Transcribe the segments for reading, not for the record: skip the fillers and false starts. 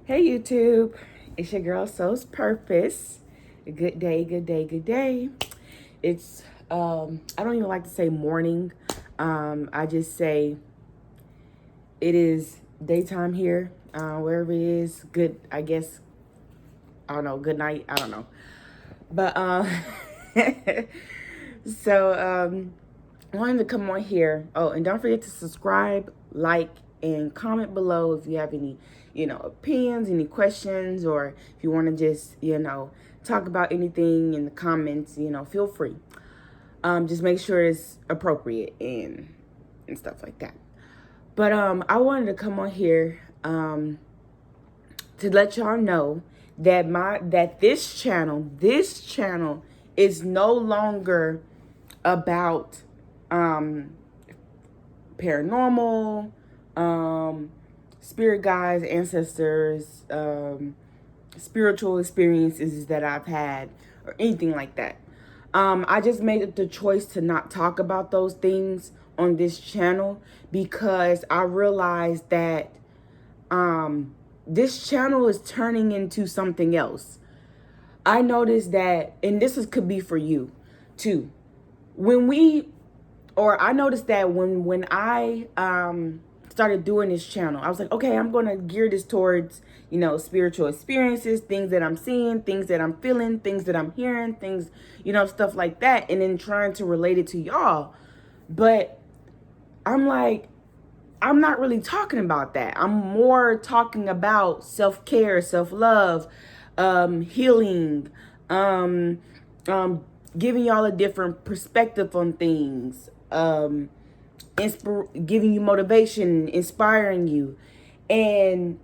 Hey YouTube, it's your girl Soul's Purpose. Good day, good day, good day. It's I don't even like to say morning. I just say it is daytime here, wherever it is. Good, I guess. I don't know. Good night. I don't know. But so I wanted to come on here. Oh, and don't forget to subscribe, like, and comment below if you have any, opinions, any questions, or if you want to just, talk about anything in the comments, feel free. Just make sure it's appropriate and stuff like that. But I wanted to come on here to let y'all know that this channel is no longer about paranormal, spirit guides, ancestors, spiritual experiences that I've had, or anything like that. I just made the choice to not talk about those things on this channel because I realized that this channel is turning into something else. I noticed that, and could be for you too. I noticed that when I started doing this channel, I was like, okay, I'm going to gear this towards, spiritual experiences, things that I'm seeing, things that I'm feeling, things that I'm hearing, things, stuff like that. And then trying to relate it to y'all. But I'm like, I'm not really talking about that. I'm more talking about self-care, self-love, healing, giving y'all a different perspective on things, giving you motivation, inspiring you. And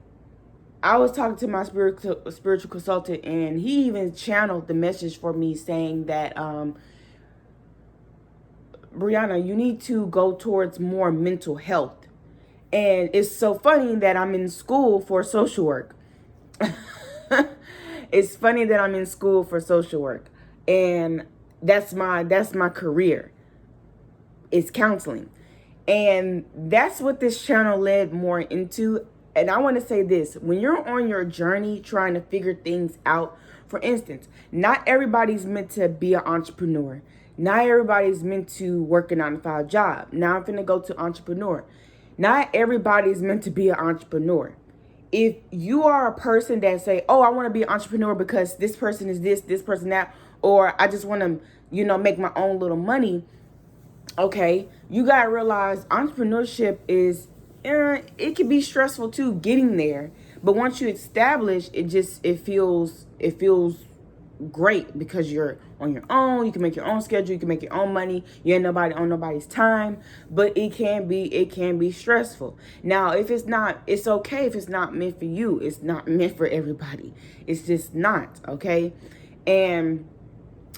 I was talking to my spiritual consultant, and he even channeled the message for me saying that, Brianna, you need to go towards more mental health. And it's so funny that I'm in school for social work. It's funny that I'm in school for social work. And that's my career. It's counseling. And that's what this channel led more into. And I want to say this, when you're on your journey trying to figure things out, for instance, not everybody's meant to be an entrepreneur. Not everybody's meant to work a 9-to-5 job. Now I'm finna go to entrepreneur. Not everybody's meant to be an entrepreneur. If you are a person that say, oh, I want to be an entrepreneur because this person is this person that, or I just want to, make my own little money. Okay, you got to realize entrepreneurship is, it can be stressful too, getting there. But once you establish, it feels great because you're on your own. You can make your own schedule. You can make your own money. You ain't nobody on nobody's time. But it can be stressful. Now, if it's not, it's okay if it's not meant for you. It's not meant for everybody. It's just not, okay? And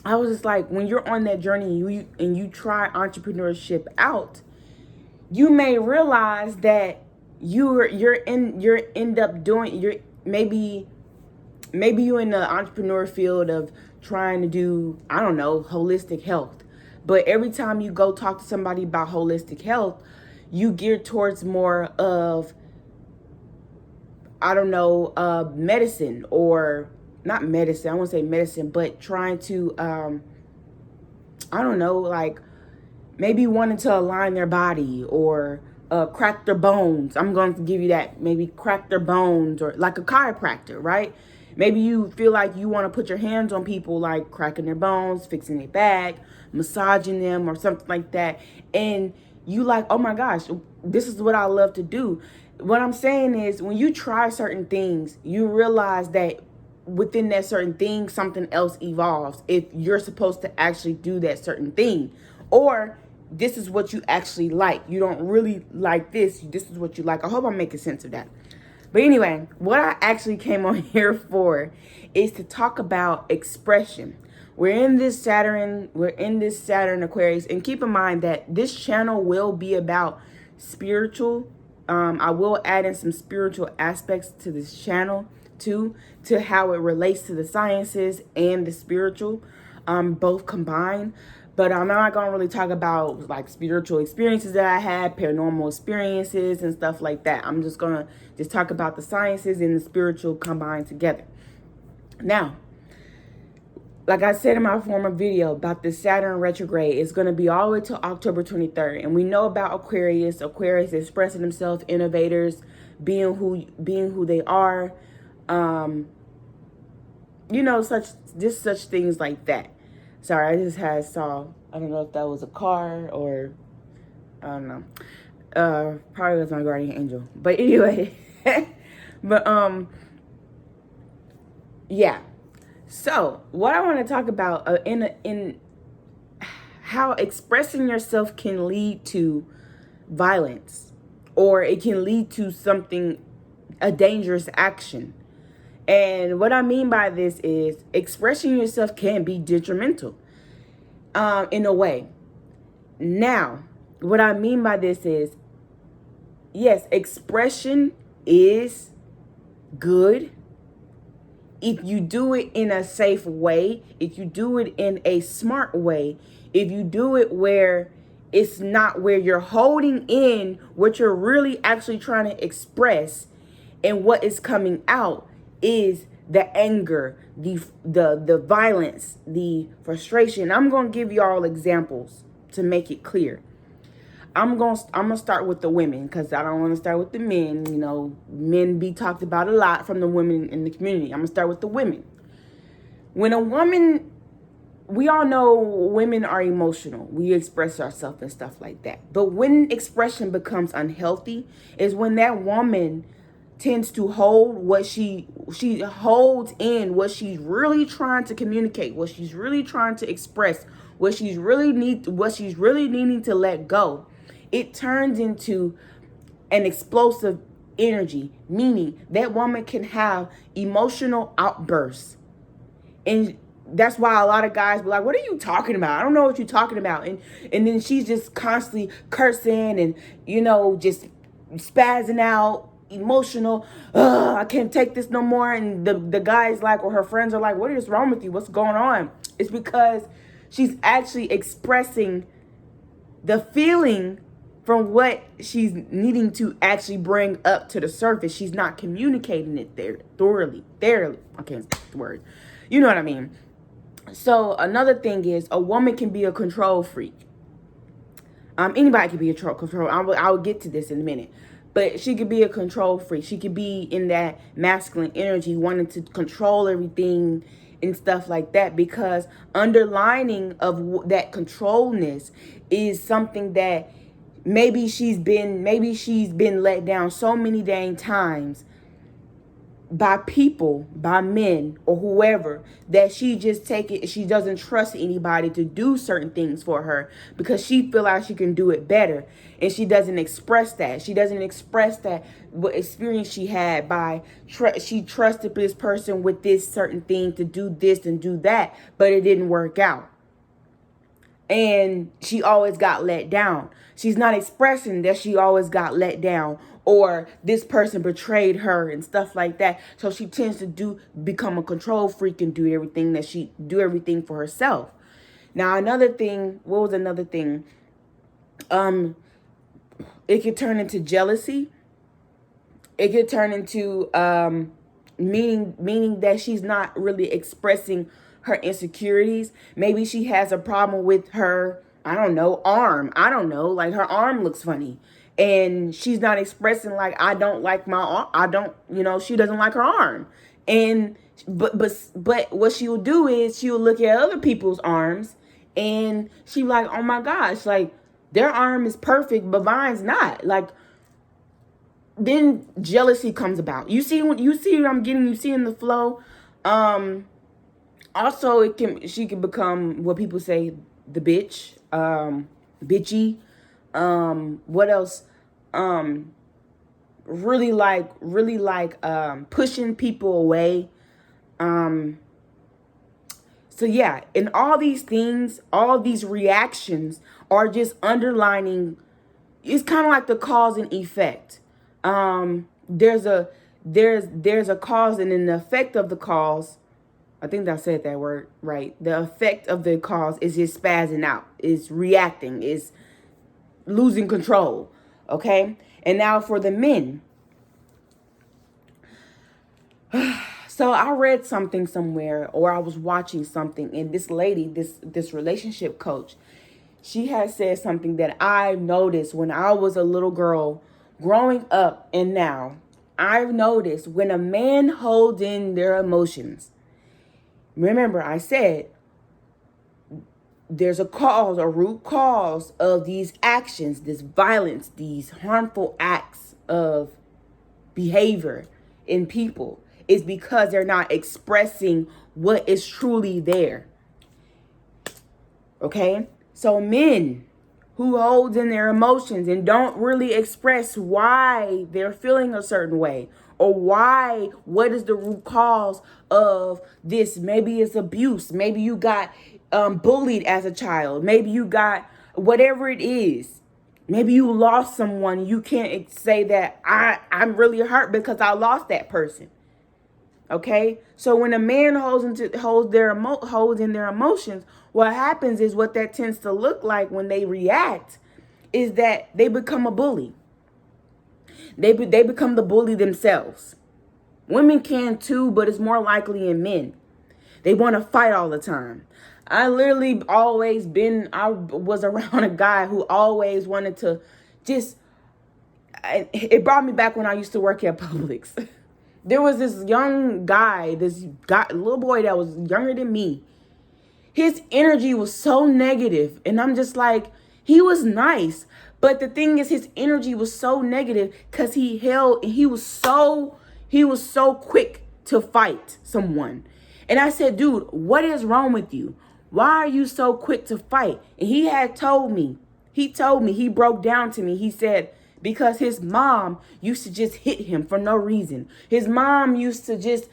I was just like, when you're on that journey and you try entrepreneurship out, you may realize that you're maybe you're in the entrepreneur field of trying to do, I don't know, holistic health. But every time you go talk to somebody about holistic health, you gear towards more of, I don't know, medicine, or not medicine. I won't say medicine, but trying to, I don't know, like maybe wanting to align their body or crack their bones. I'm going to give you that. Maybe crack their bones, or like a chiropractor, right? Maybe you feel like you want to put your hands on people, like cracking their bones, fixing their back, massaging them, or something like that. And you like, oh my gosh, this is what I love to do. What I'm saying is, when you try certain things, you realize that within that certain thing, something else evolves if you're supposed to actually do that certain thing. Or this is what you actually like. You don't really like this. This is what you like. I hope I'm making sense of that. But anyway, what I actually came on here for is to talk about expression. We're in this Saturn Aquarius, and keep in mind that this channel will be about spiritual. I will add in some spiritual aspects to this channel too, to how it relates to the sciences and the spiritual, both combined. But I'm not going to really talk about like spiritual experiences that I had, paranormal experiences and stuff like that. I'm just going to just talk about the sciences and the spiritual combined together. Now, like I said in my former video about the Saturn retrograde, it's going to be all the way till October 23rd. And we know about Aquarius. Aquarius expressing themselves, innovators, being who they are. Such things like that. Sorry, I just I don't know if that was a car or, I don't know. Probably was my guardian angel. But anyway, but, yeah. So what I want to talk about in how expressing yourself can lead to violence, or it can lead to a dangerous action. And what I mean by this is expressing yourself can be detrimental in a way. Now, what I mean by this is, yes, expression is good if you do it in a safe way, if you do it in a smart way, if you do it where it's not where you're holding in what you're really actually trying to express, and what is coming out is the anger, the violence, the frustration. I'm going to give you all examples to make it clear. I'm gonna start with the women, because I don't want to start with the men. You know, men be talked about a lot from the women in the community. I'm gonna start with the women. When a woman, we all know women are emotional. We express ourselves and stuff like that. But when expression becomes unhealthy is when that woman tends to hold what she holds in what she's really trying to communicate, what she's really trying to express, what she's really needing to let go. It turns into an explosive energy, meaning that woman can have emotional outbursts. And that's why a lot of guys be like, what are you talking about? I don't know what you're talking about. And then she's just constantly cursing and, just spazzing out, emotional. I can't take this no more. And the guys or her friends are like, what is wrong with you? What's going on? It's because she's actually expressing the feeling from what she's needing to actually bring up to the surface. She's not communicating it thoroughly. I can't say the word. You know what I mean? So another thing is, a woman can be a control freak. Anybody can be a control. I will get to this in a minute. But she could be a control freak. She could be in that masculine energy, wanting to control everything and stuff like that, because underlining of that controlness is something that maybe she's been let down so many dang times by people, by men or whoever, that she doesn't trust anybody to do certain things for her because she feel like she can do it better. And she doesn't express that. She doesn't express that what experience she had by she trusted this person with this certain thing to do this and do that, but it didn't work out. And she always got let down. She's not expressing that she always got let down, or this person betrayed her and stuff like that. So she tends to become a control freak and do everything for herself. Now, another thing, what was another thing? It could turn into jealousy. It could turn into meaning that she's not really expressing her insecurities. Maybe she has a problem with her, I don't know, arm. I don't know, like her arm looks funny. And she's not expressing like, I don't like my arm. She doesn't like her arm. And but what she'll do is she'll look at other people's arms and she like, oh my gosh, like their arm is perfect, but mine's not. Like, then jealousy comes about. You see what I'm getting? You see in the flow? Also, she can become what people say, the bitch, bitchy. What else? Really like pushing people away. So yeah, and all these things, all these reactions are just underlining. It's kind of like the cause and effect. There's a cause and an effect of the cause. I think I said that word right. The effect of the cause is just spazzing out, is reacting, is losing control. Okay? And now for the men. So I read something somewhere, or I was watching something, and this lady, this relationship coach, she had said something that I noticed when I was a little girl growing up, and now I've noticed when a man holds in their emotions. Remember, I said there's a cause, a root cause of these actions, this violence, these harmful acts of behavior in people is because they're not expressing what is truly there. Okay? So men who hold in their emotions and don't really express why they're feeling a certain way, or what is the root cause of this. Maybe it's abuse. Maybe you got bullied as a child. Maybe you got whatever it is. Maybe you lost someone. You can't say that I'm really hurt because I lost that person. Okay, so when a man holds in their emotions, what happens is, what that tends to look like when they react is that they become a bully. They become the bully themselves. Women can too, but it's more likely in men. They want to fight all the time. I was around a guy who always wanted to just, it brought me back when I used to work at Publix. There was this young guy, little boy that was younger than me. His energy was so negative. And I'm just like, he was nice. But the thing is, his energy was so negative because he was so quick to fight someone. And I said, dude, what is wrong with you? Why are you so quick to fight? And he broke down to me. He said, because his mom used to just hit him for no reason. His mom used to just,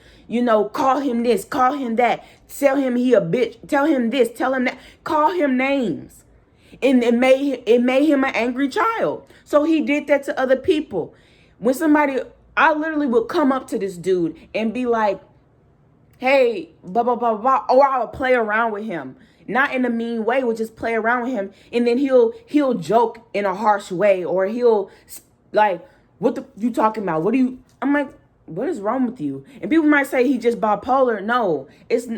call him this, call him that, tell him he a bitch, tell him this, tell him that, call him names. And it made him an angry child. So he did that to other people. I literally would come up to this dude and be like, hey, blah, blah, blah, blah. Or I would play around with him. Not in a mean way, would just play around with him. And then he'll joke in a harsh way. Or he'll like, what you talking about? I'm like, what is wrong with you? And people might say he just bipolar. No,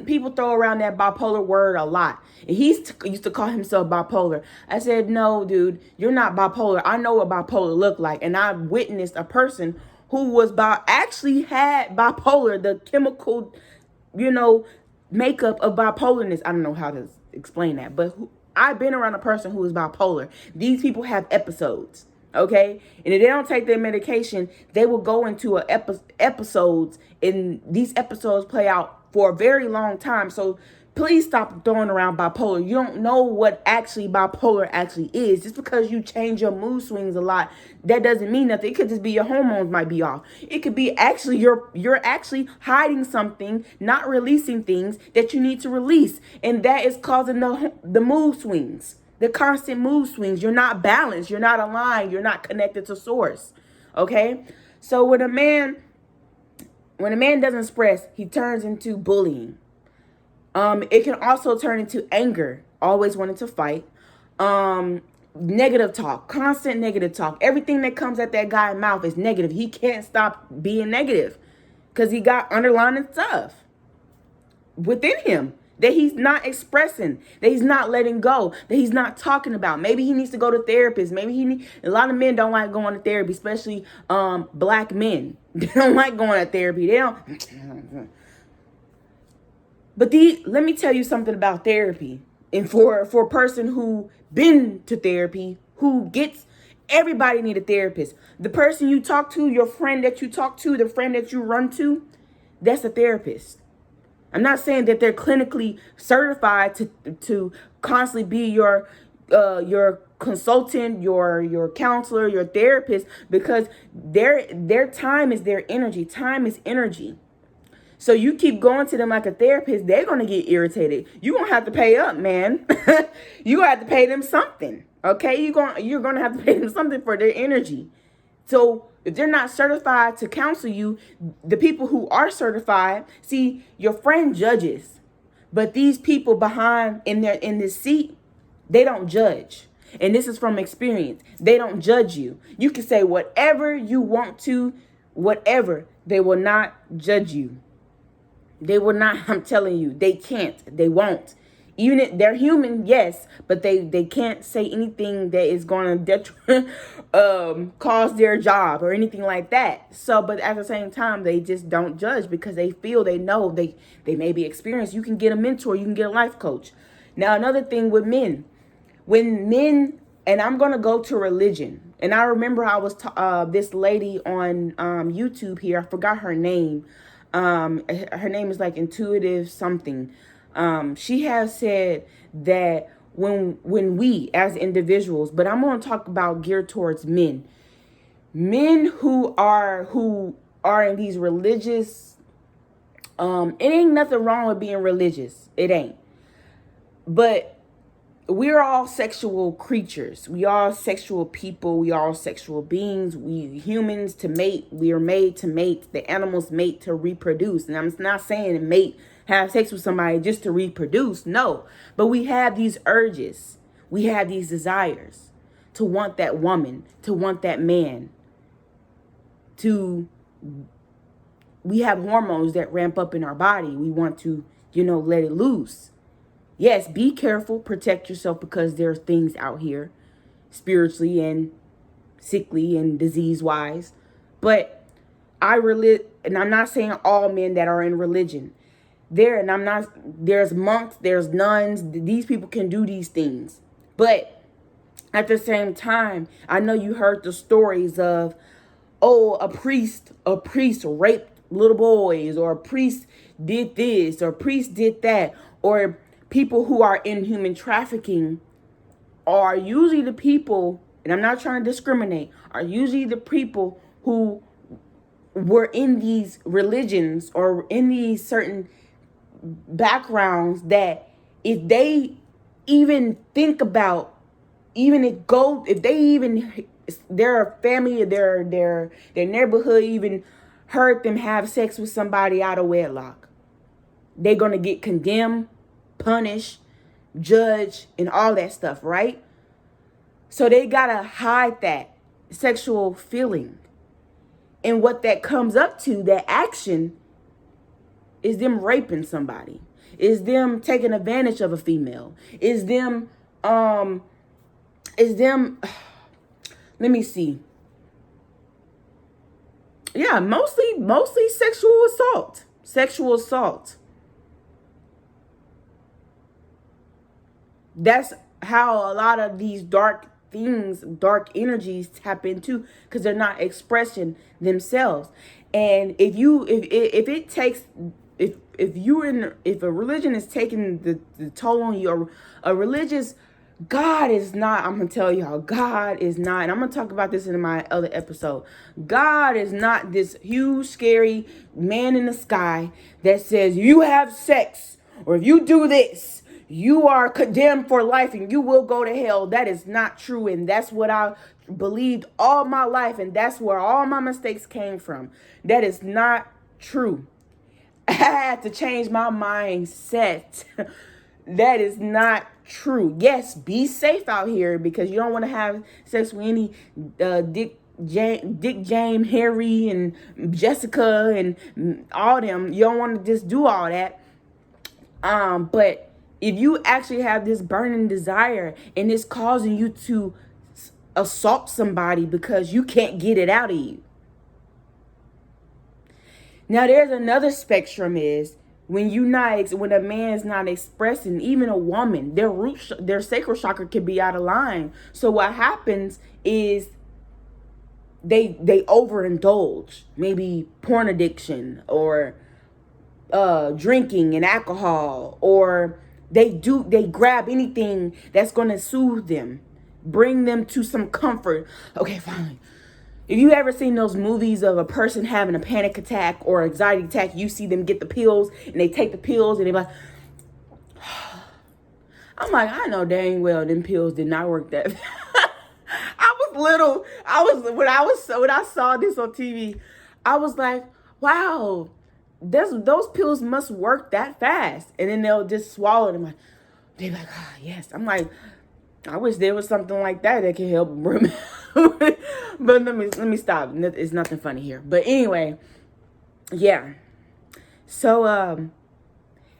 people throw around that bipolar word a lot. And he used to call himself bipolar. I said, no, dude, you're not bipolar. I know what bipolar look like. And I witnessed a person who actually had bipolar, the chemical, makeup of bipolarness. I don't know how to explain that, but I've been around a person who is bipolar. These people have episodes, okay? And if they don't take their medication, they will go into episodes, and these episodes play out for a very long time. So please stop throwing around bipolar. You don't know what actually bipolar actually is. Just because you change your mood swings a lot, that doesn't mean nothing. It could just be your hormones might be off. It could be actually you're actually hiding something, not releasing things that you need to release. And that is causing the mood swings, the constant mood swings. You're not balanced. You're not aligned. You're not connected to source. Okay? So when a man doesn't express, he turns into bullying. It can also turn into anger, always wanting to fight. Negative talk, constant negative talk. Everything that comes at that guy's mouth is negative. He can't stop being negative because he got underlying stuff within him that he's not expressing, that he's not letting go, that he's not talking about. Maybe he needs to go to therapists. Maybe a lot of men don't like going to therapy, especially black men. They don't like going to therapy. They don't. But let me tell you something about therapy. And for a person who been to therapy, everybody need a therapist. The person you talk to, your friend that you talk to, the friend that you run to, that's a therapist. I'm not saying that they're clinically certified to constantly be your consultant, your counselor, your therapist, because their time is their energy. Time is energy. So you keep going to them like a therapist, they're going to get irritated. You're going to have to pay up, man. You're going to have to pay them something, okay? You're going to have to pay them something for their energy, So if they're not certified to counsel you, the people who are certified, see, your friend judges, but these people behind in this seat, they don't judge. And this is from experience. They don't judge you. You can say whatever you want to, whatever. They will not judge you. They will not, I'm telling you, they can't. They won't. Even if they're human, yes, but they can't say anything that is going to cause their job or anything like that. So, but at the same time, they just don't judge because they feel, they know, they may be experienced. You can get a mentor, you can get a life coach. Now, another thing with men, when men, and I'm going to go to religion. And I remember I was this lady on YouTube here. I forgot her name. Her name is like Intuitive something. She has said that when we as individuals, but I'm going to talk about geared towards men who are in these religious, it ain't nothing wrong with being religious. It ain't. But we're all sexual creatures. We are sexual people. We are all sexual beings. We humans to mate. We are made to mate. The animals mate to reproduce. And I'm not saying mate, have sex with somebody just to reproduce. No. But we have these urges. We have these desires to want that woman, to want that man. We have hormones that ramp up in our body. We want to, let it loose. Yes, be careful, protect yourself because there are things out here spiritually and sickly and disease-wise. But and I'm not saying all men that are in religion. There's monks, there's nuns, these people can do these things. But at the same time, I know you heard the stories of, a priest raped little boys, or a priest did this, or a priest did that, or people who are in human trafficking are usually the people, and I'm not trying to discriminate, are usually the people who were in these religions or in these certain backgrounds that if they even think about, if they even, their family, their neighborhood even heard them have sex with somebody out of wedlock, they're going to get condemned, punish, judge, and all that stuff, right? So they gotta hide that sexual feeling. And what that comes up to, that action, is them raping somebody. Is them taking advantage of a female. Is them, let me see. Yeah, mostly sexual assault. Sexual assault. That's how a lot of these dark energies tap into, because they're not expressing themselves. And if a religion is taking the toll on you, a religious, God is not, I'm going to tell y'all, God is not, and I'm going to talk about this in my other episode. God is not this huge, scary man in the sky that says, you have sex, or if you do this, you are condemned for life and you will go to hell. That is not true. And that's what I believed all my life. And that's where all my mistakes came from. That is not true. I had to change my mindset. That is not true. Yes, be safe out here, because you don't want to have sex with any Dick, James, Harry, and Jessica, and all them. You don't want to just do all that. But if you actually have this burning desire and it's causing you to assault somebody because you can't get it out of you. Now, there's another spectrum, is when a man's not expressing, even a woman, their sacral chakra can be out of line. So what happens is they overindulge, maybe porn addiction, or drinking and alcohol, or they grab anything that's going to soothe them, bring them to some comfort. Okay, fine. If you ever seen those movies of a person having a panic attack or anxiety attack, you see them get the pills and they take the pills and they're like, I'm like, I know dang well them pills did not work that. I was little, when I saw this on TV, I was like, wow, those pills must work that fast. And then they'll just swallow them. They're like, ah, yes. I'm like, I wish there was something like that can help remember. But let me stop. It's nothing funny here. But anyway, yeah. So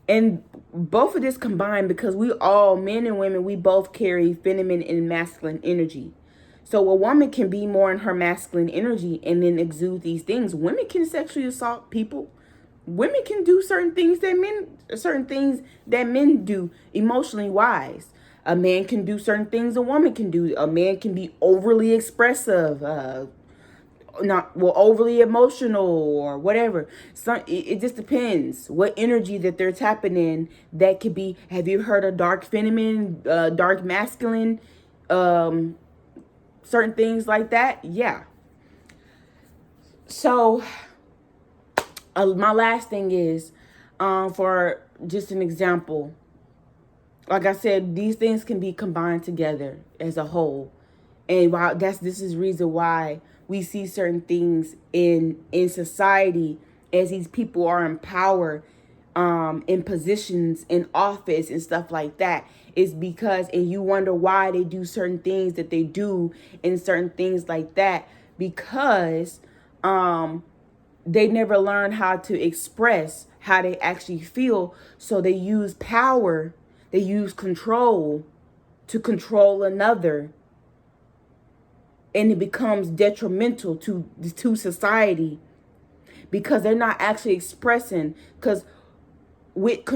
and both of this combined, because we all, men and women, we both carry feminine and masculine energy. So a woman can be more in her masculine energy and then exude these things. Women can sexually assault people. Women can do certain things that men do emotionally wise. A man can do certain things a woman can do. A man can be overly expressive, overly emotional or whatever. It just depends what energy that they're tapping in. That could be, have you heard of dark feminine, dark masculine, certain things like that? Yeah. So my last thing is, for just an example, like I said, these things can be combined together as a whole. And this is the reason why we see certain things in society as these people are in power, in positions, in office and stuff like that, is because, and you wonder why they do certain things that they do and certain things like that, because they never learn how to express how they actually feel. So they use power, they use control to control another. And it becomes detrimental to society, because they're not actually expressing. Because with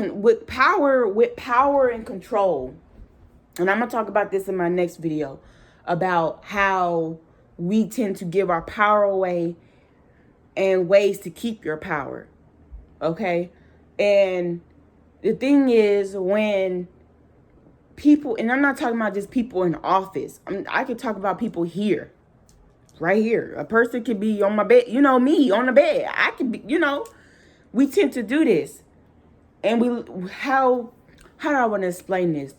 power and control, and I'm gonna talk about this in my next video, about how we tend to give our power away and ways to keep your power. Okay, and the thing is, when people, and I'm not talking about just people in office. I could talk about people here, right here. A person could be on my bed, me on the bed. I could be, we tend to do this. And how do I want to explain this?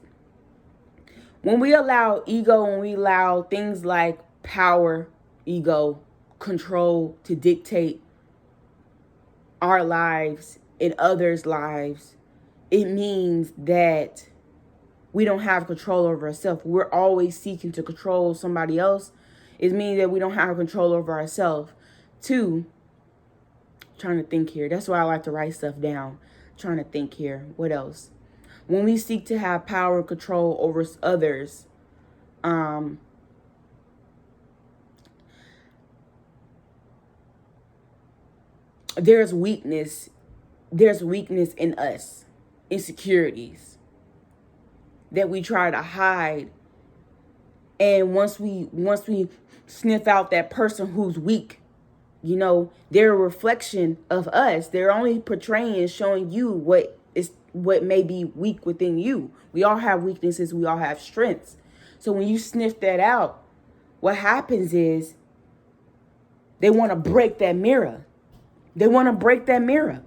When we allow ego, when we allow things like power, ego, control to dictate our lives and others' lives, it means that we don't have control over ourselves. We're always seeking to control somebody else. It means that we don't have control over ourselves. Two, trying to think here. That's why I like to write stuff down. Trying to think here. What else? When we seek to have power and control over others, there's weakness. There's weakness in us. Insecurities that we try to hide. And once we sniff out that person who's weak, they're a reflection of us. They're only portraying, showing you what may be weak within you. We all have weaknesses, we all have strengths. So when you sniff that out, what happens is they want to break that mirror. They want to break that mirror.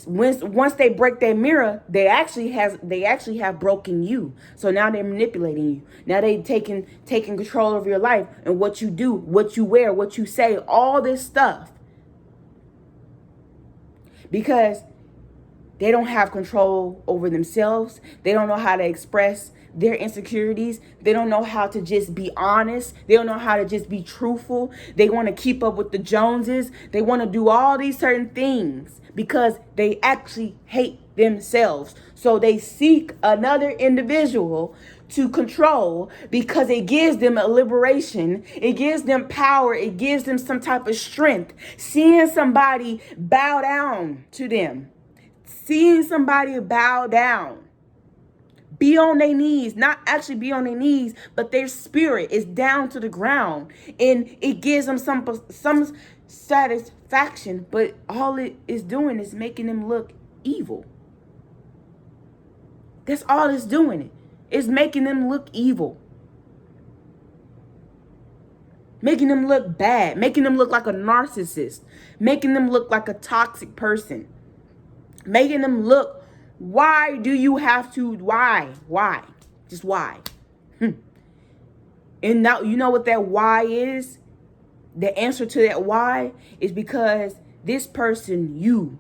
Once they break that mirror, they actually have broken you. So now they're manipulating you. Now they taking control of your life and what you do, what you wear, what you say, all this stuff. Because they don't have control over themselves. They don't know how to express their insecurities. They don't know how to just be honest. They don't know how to just be truthful. They want to keep up with the Joneses. They want to do all these certain things because they actually hate themselves. So they seek another individual to control because it gives them a liberation. It gives them power. It gives them some type of strength. Seeing somebody bow down to them. Seeing somebody bow down. Be on their knees, not actually be on their knees, but their spirit is down to the ground, and it gives them some satisfaction. But all it is doing is making them look evil. That's all it's doing. It's making them look evil, making them look bad, making them look like a narcissist, making them look like a toxic person, making them look. Why do you have to? Why? Just why? And now you know what that why is? The answer to that why is because this person, you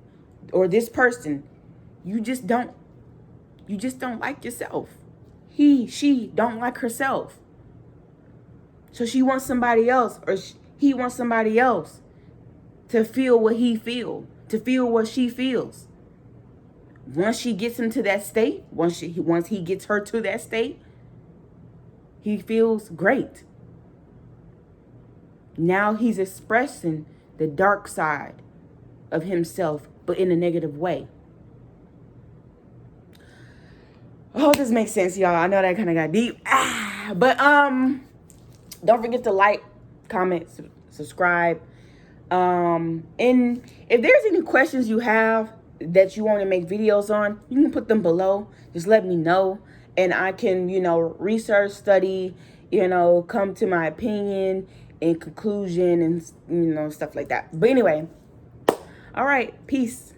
just don't like yourself. She don't like herself. So she wants somebody else, or he wants somebody else to feel what he feels, to feel what she feels. Once she gets into that state, once he gets her to that state, he feels great. Now he's expressing the dark side of himself, but in a negative way. I hope this makes sense, y'all. I know that kind of got deep. But don't forget to like, comment, subscribe. And if there's any questions you have that you want to make videos on, you can put them below. Just let me know, and I can, research, study, come to my opinion and conclusion and, stuff like that. But anyway, all right, peace.